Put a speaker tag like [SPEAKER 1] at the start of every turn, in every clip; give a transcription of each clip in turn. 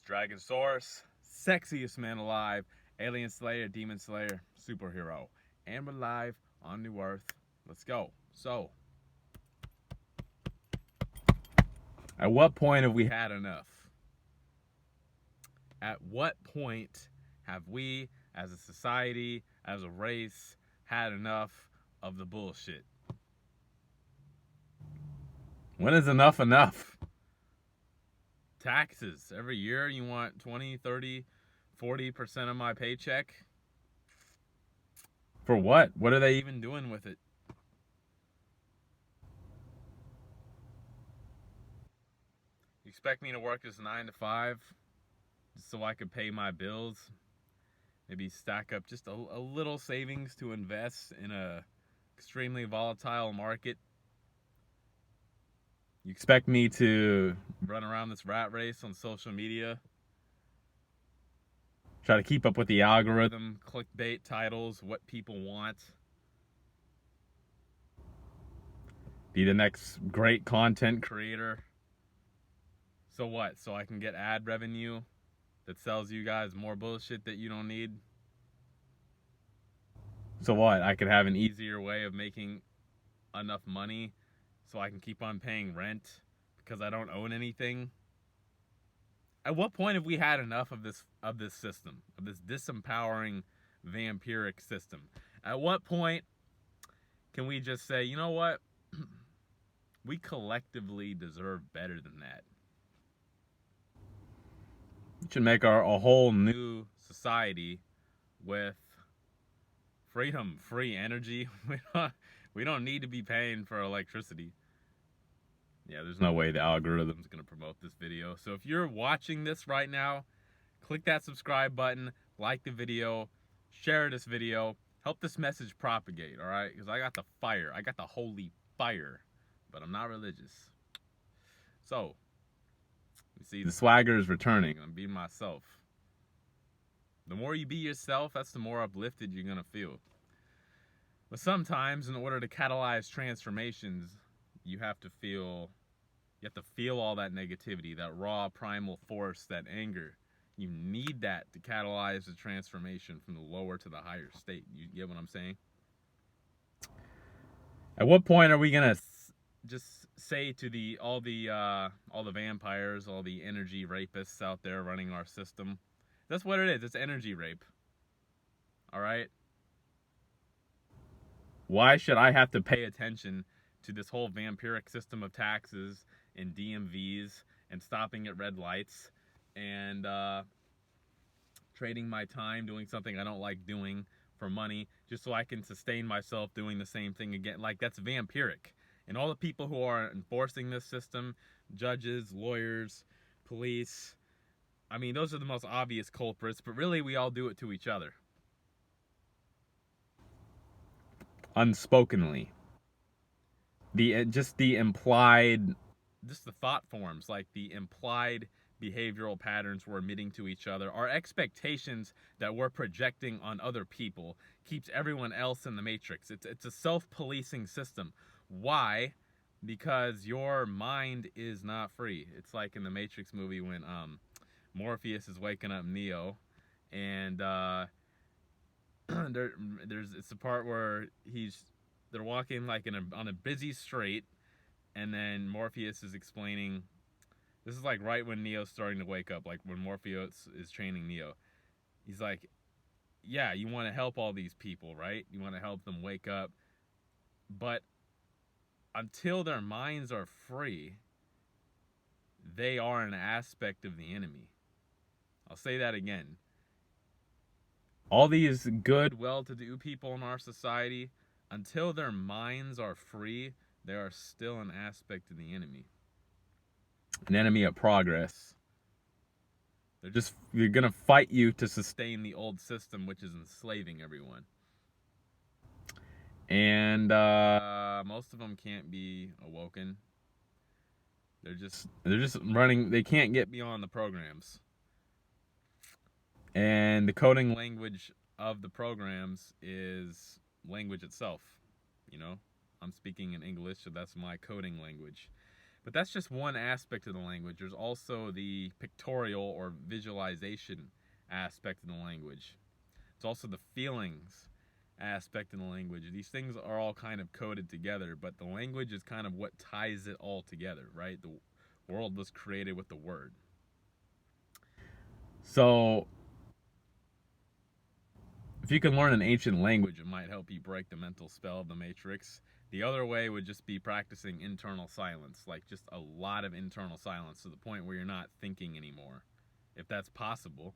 [SPEAKER 1] Dragonsaurus, sexiest man alive, alien slayer, demon slayer, superhero. And we're live on New Earth. Let's go. So, at what point have we had enough? At what point have we, as a society, as a race, had enough of the bullshit? When is enough enough? Taxes. Every year you want 20, 30, 40% of my paycheck? For what? What are they even doing with it? You expect me to work as 9 to 5 just so I could pay my bills? Maybe stack up just a little savings to invest in a extremely volatile market? You expect me to run around this rat race on social media? Try to keep up with the algorithm, clickbait titles, what people want? Be the next great content creator? So what? So I can get ad revenue that sells you guys more bullshit that you don't need? So what? I could have an easier way of making enough money so I can keep on paying rent because I don't own anything? At what point have we had enough of this system, of this disempowering vampiric system? At what point can we just say, you know what? We collectively deserve better than that. We should make a whole new society with freedom, free energy. We don't need to be paying for electricity. Yeah, there's no way the algorithm's going to promote this video. So if you're watching this right now, click that subscribe button, like the video, share this video, help this message propagate, all right? Because I got the fire. I got the holy fire, but I'm not religious. So, you see, the swagger is returning. I'm being myself. The more you be yourself, that's the more uplifted you're going to feel. But sometimes, in order to catalyze transformations, you have to feel all that negativity, that raw primal force, that anger. You need that to catalyze the transformation from the lower to the higher state. You get what I'm saying? At what point are we gonna just say to all the vampires, all the energy rapists out there running our system? That's what it is. It's energy rape. All right. Why should I have to pay attention to this whole vampiric system of taxes and DMVs and stopping at red lights and trading my time doing something I don't like doing for money just so I can sustain myself doing the same thing again? Like, that's vampiric. And all the people who are enforcing this system, judges, lawyers, police, I mean, those are the most obvious culprits, but really we all do it to each other. Unspokenly. The thought forms, like the implied behavioral patterns we're emitting to each other, our expectations that we're projecting on other people, keeps everyone else in the matrix. It's a self-policing system. Why? Because your mind is not free. It's like in the Matrix movie when Morpheus is waking up Neo, and it's a part where they're walking like on a busy street, and then Morpheus is explaining. This is like right when Neo's starting to wake up, like when Morpheus is training Neo. He's like, yeah, you want to help all these people, right? You want to help them wake up. But until their minds are free, they are an aspect of the enemy. I'll say that again. All these good, well-to-do people in our society, until their minds are free, they are still an aspect of the enemy. An enemy of progress. They're gonna fight you to sustain the old system, which is enslaving everyone. And most of them can't be awoken. They're just running. They can't get beyond the programs. And the coding language of the programs is language itself. You know, I'm speaking in English, so that's my coding language. But that's just one aspect of the language. There's also the pictorial or visualization aspect of the language. It's also the feelings aspect in the language. These things are all kind of coded together, but the language is kind of what ties it all together, right? The world was created with the word. So, if you can learn an ancient language, it might help you break the mental spell of the matrix. The other way would just be practicing internal silence, like just a lot of internal silence to the point where you're not thinking anymore, if that's possible.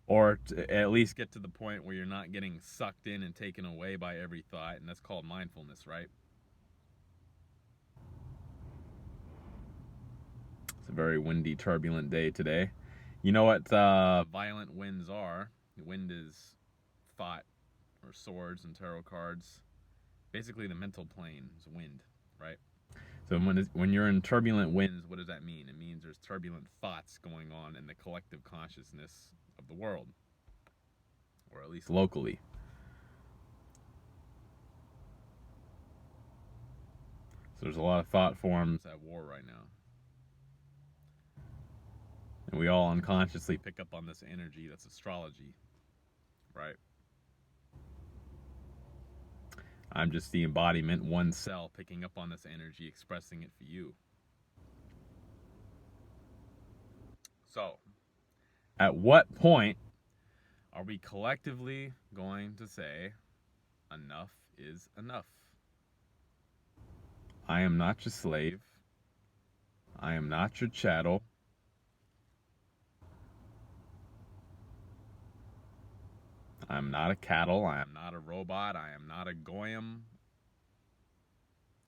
[SPEAKER 1] Or to at least get to the point where you're not getting sucked in and taken away by every thought, and that's called mindfulness, right? It's a very windy, turbulent day today. You know what violent winds are? Wind is thought or swords and tarot cards. Basically, the mental plane is wind, right? So when you're in turbulent winds, what does that mean? It means there's turbulent thoughts going on in the collective consciousness of the world, or at least locally. So there's a lot of thought forms at war right now. And we all unconsciously pick up on this energy that's astrology, right? I'm just the embodiment, one cell, picking up on this energy, expressing it for you. So, at what point are we collectively going to say, enough is enough? I am not your slave. I am not your chattel. I am not a cattle. I am not a robot. I am not a goyim.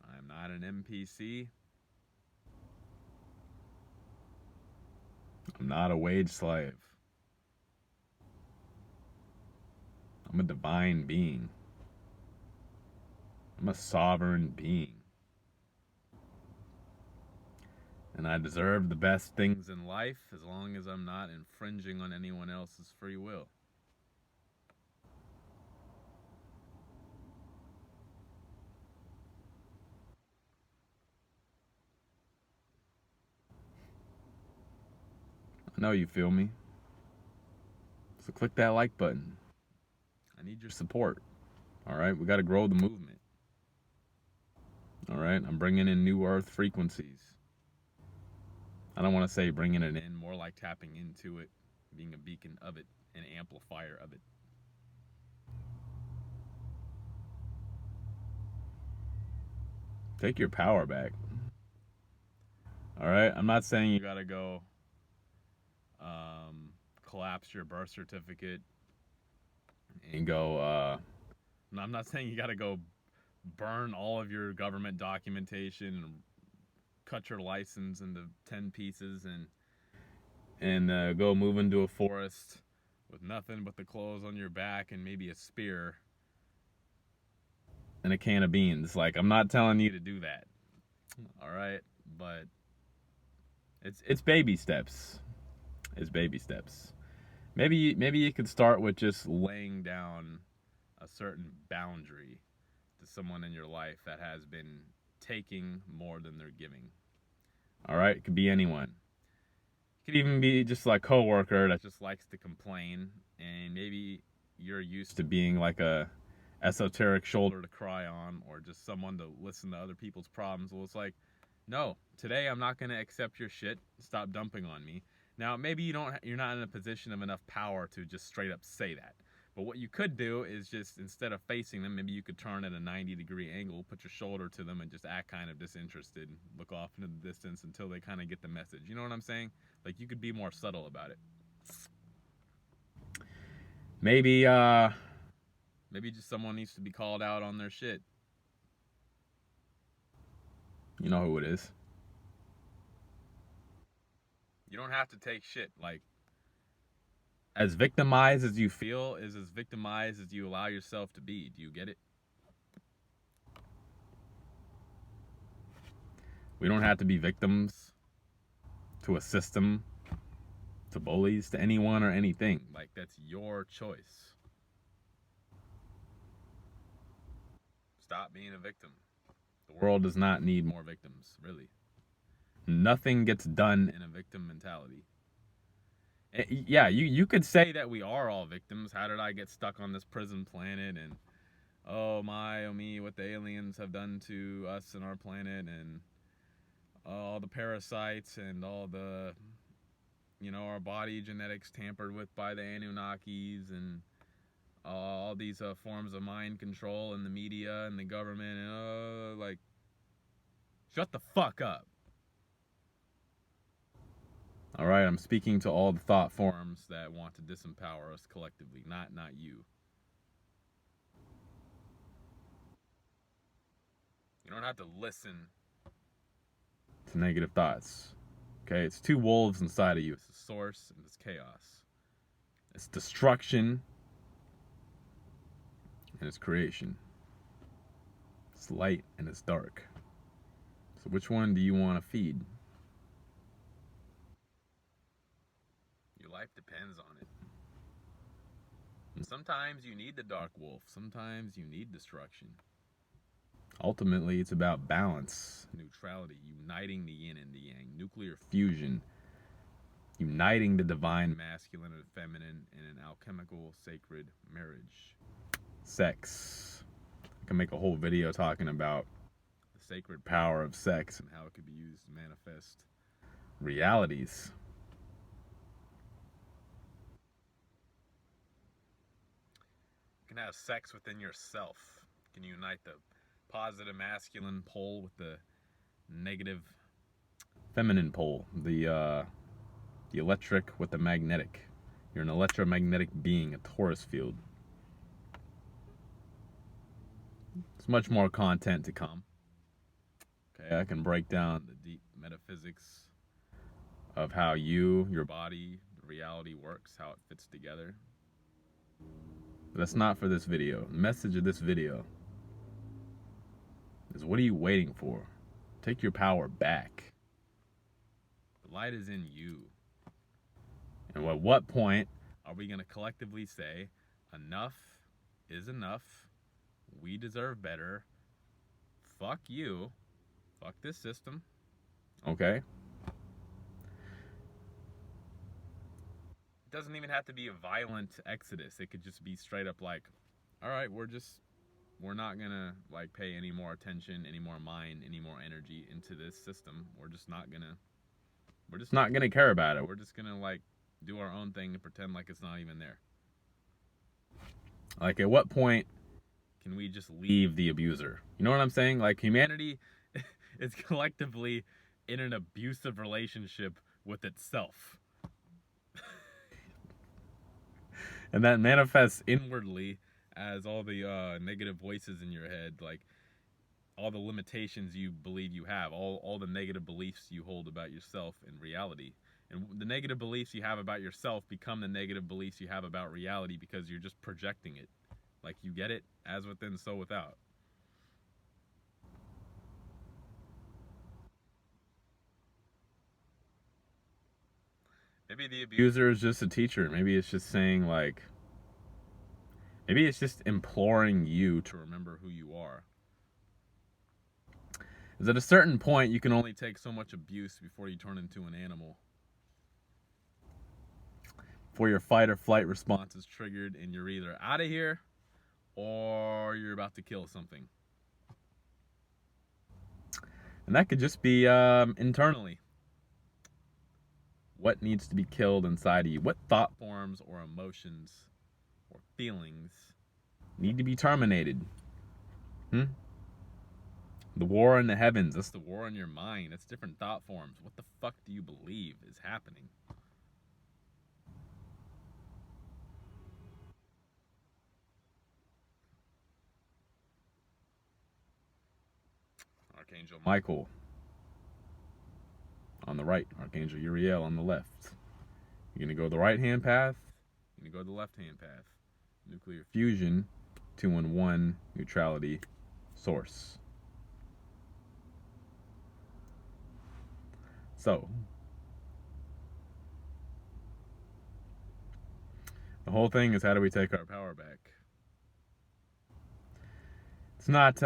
[SPEAKER 1] I am not an NPC. I'm not a wage slave. I'm a divine being. I'm a sovereign being. And I deserve the best things in life as long as I'm not infringing on anyone else's free will. I know you feel me. So click that like button. I need your support. All right, we got to grow the movement. All right, I'm bringing in new earth frequencies. I don't want to say bringing it in, more like tapping into it, being a beacon of it, an amplifier of it. Take your power back. All right, I'm not saying you got to go collapse your birth certificate and go. I'm not saying you got to go burn all of your government documentation and cut your license into 10 pieces and go move into a forest with nothing but the clothes on your back and maybe a spear and a can of beans. Like, I'm not telling you to do that. All right, but it's baby steps. It's baby steps. Maybe you could start with just laying down a certain boundary to someone in your life that has been taking more than they're giving. All right, it could be anyone. It could even be just like a coworker that just likes to complain, and maybe you're used to being like a esoteric shoulder to cry on, or just someone to listen to other people's problems. Well, it's like, no, today I'm not going to accept your shit. Stop dumping on me. Now, maybe you're not in a position of enough power to just straight up say that. But what you could do is just, instead of facing them, maybe you could turn at a 90-degree angle, put your shoulder to them, and just act kind of disinterested, look off into the distance until they kind of get the message. You know what I'm saying? Like, you could be more subtle about it. Maybe just someone needs to be called out on their shit. You know who it is. You don't have to take shit. Like, as victimized as you feel is as victimized as you allow yourself to be. Do you get it? We don't have to be victims to a system, to bullies, to anyone or anything. Like, that's your choice. Stop being a victim. The world does not need more victims, really. Nothing gets done in a victim mentality. Yeah, you could say that we are all victims. How did I get stuck on this prison planet? And oh my, oh me, what the aliens have done to us and our planet, and all the parasites and all the, our body genetics tampered with by the Anunnakis, and all these forms of mind control and the media and the government, and like, shut the fuck up. All right, I'm speaking to all the thought forms that want to disempower us collectively, not you. You don't have to listen to negative thoughts. Okay, it's two wolves inside of you. It's the source and it's chaos. It's destruction and it's creation. It's light and it's dark. So which one do you want to feed? Your life depends on it. And sometimes you need the dark wolf. Sometimes you need destruction. Ultimately, it's about balance, neutrality, uniting the yin and the yang, nuclear fusion, uniting the divine masculine and feminine in an alchemical sacred marriage. Sex. I can make a whole video talking about the sacred power of sex and how it could be used to manifest realities. You can have sex within yourself. You can unite the positive masculine pole with the negative feminine pole, the electric with the magnetic. You're an electromagnetic being, a Taurus field. There's much more content to come. Okay, I can break down the deep metaphysics of how your body, the reality works, how it fits together. But that's not for this video. The message of this video is, what are you waiting for? Take your power back. The light is in you. And at what point are we going to collectively say, enough is enough, we deserve better, fuck you, fuck this system, okay? It doesn't even have to be a violent exodus. It could just be straight up like, all right, we're not gonna like pay any more attention, any more mind, any more energy into this system. We're just not gonna care about it. We're just gonna like do our own thing and pretend like it's not even there. Like, at what point can we just leave the abuser? You know what I'm saying? Like, humanity is collectively in an abusive relationship with itself. And that manifests inwardly as all the negative voices in your head, like all the limitations you believe you have, all the negative beliefs you hold about yourself in reality. And the negative beliefs you have about yourself become the negative beliefs you have about reality because you're just projecting it. Like, you get it? As within, so without. Maybe the abuser is just a teacher. Maybe it's just saying, like, maybe it's just imploring you to remember who you are. Because at a certain point, you can only take so much abuse before you turn into an animal. Before your fight or flight response is triggered and you're either out of here or you're about to kill something. And that could just be internally. What needs to be killed inside of you? What thought forms or emotions or feelings need to be terminated? The war in the heavens, that's the war in your mind. That's different thought forms. What the fuck do you believe is happening? Archangel Michael on the right, Archangel Uriel on the left. You're going to go the right-hand path, you're going to go the left-hand path. Nuclear fusion, 2-in-1, neutrality, source. So, the whole thing is, how do we take our power back? It's not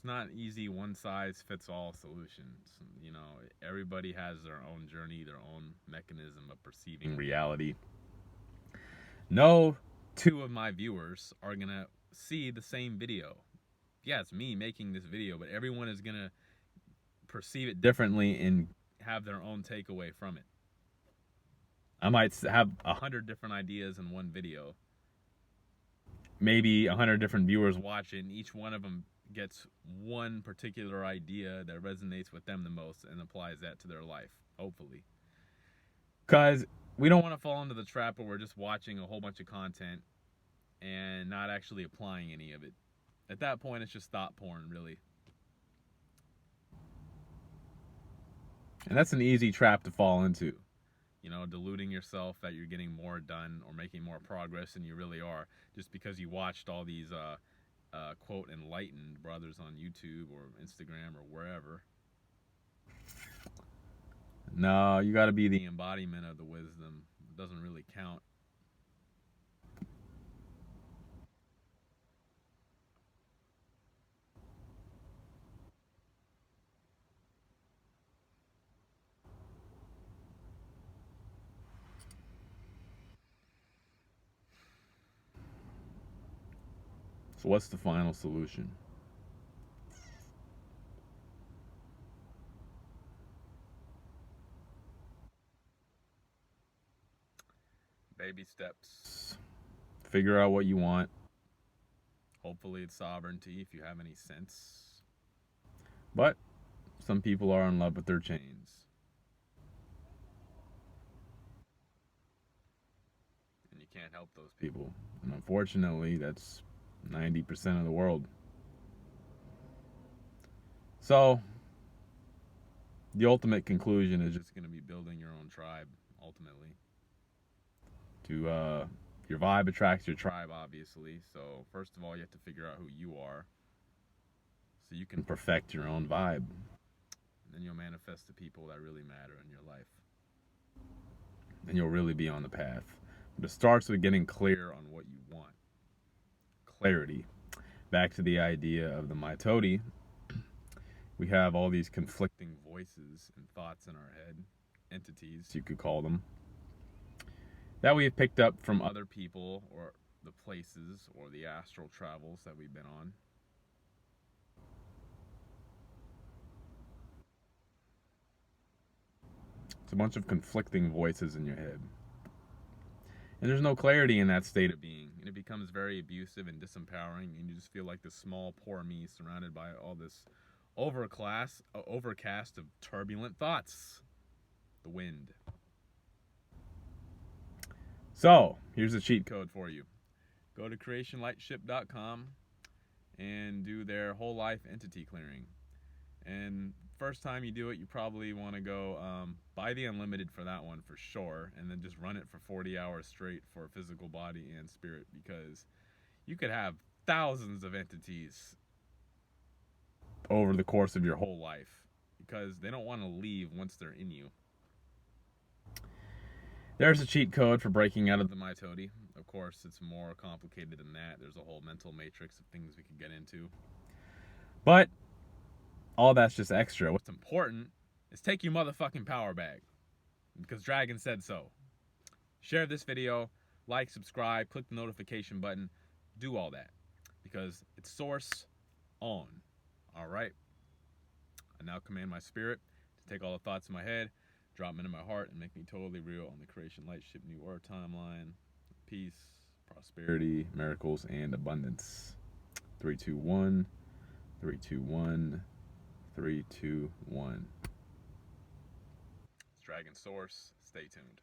[SPEAKER 1] not easy one size fits all solutions. You know, everybody has their own journey, their own mechanism of perceiving reality. No two of my viewers are going to see the same video. Yeah, it's me making this video, but everyone is going to perceive it differently and have their own takeaway from it. I might have 100 different ideas in one video. Maybe 100 different viewers watch it, and each one of them gets one particular idea that resonates with them the most and applies that to their life, hopefully. Because we don't want to fall into the trap where we're just watching a whole bunch of content and not actually applying any of it. At that point, it's just thought porn, really. And that's an easy trap to fall into. You know, deluding yourself that you're getting more done or making more progress than you really are just because you watched all these quote enlightened brothers on YouTube or Instagram or wherever. No, you got to be the embodiment of the wisdom. It doesn't really count. So what's the final solution? Baby steps. Figure out what you want. Hopefully it's sovereignty if you have any sense. But some people are in love with their chains. And you can't help those people. And unfortunately, that's 90% of the world. So, the ultimate conclusion is just going to be building your own tribe, ultimately. Your vibe attracts your tribe, obviously. So, first of all, you have to figure out who you are so you can perfect your own vibe. And then you'll manifest the people that really matter in your life. And you'll really be on the path. But it starts with getting clear on what you want. Clarity. Back to the idea of the mitote. We have all these conflicting voices and thoughts in our head, entities, you could call them, that we have picked up from other people or the places or the astral travels that we've been on. It's a bunch of conflicting voices in your head. And there's no clarity in that state of being. And it becomes very abusive and disempowering, and you just feel like this small, poor me surrounded by all this overcast of turbulent thoughts. The wind. So, here's a cheat code for you. Go to creationlightship.com and do their whole life entity clearing. And first time you do it, you probably want to go buy the unlimited for that one for sure, and then just run it for 40 hours straight for physical body and spirit, because you could have thousands of entities over the course of your whole life because they don't want to leave once they're in you. There's a cheat code for breaking out of the mitote. Of course, it's more complicated than that. There's a whole mental matrix of things we could get into. But all that's just extra. What's important is take your motherfucking power bag, because Dragon said so. Share this video, like, subscribe, click the notification button, do all that, because it's source on. All right? I now command my spirit to take all the thoughts in my head, drop them into my heart, and make me totally real on the Creation Lightship New Earth timeline. Peace, prosperity, miracles, and abundance. 3, 2, 1. 3, 2, 1. 3, 2, 1. It's Dragon Source. Stay tuned.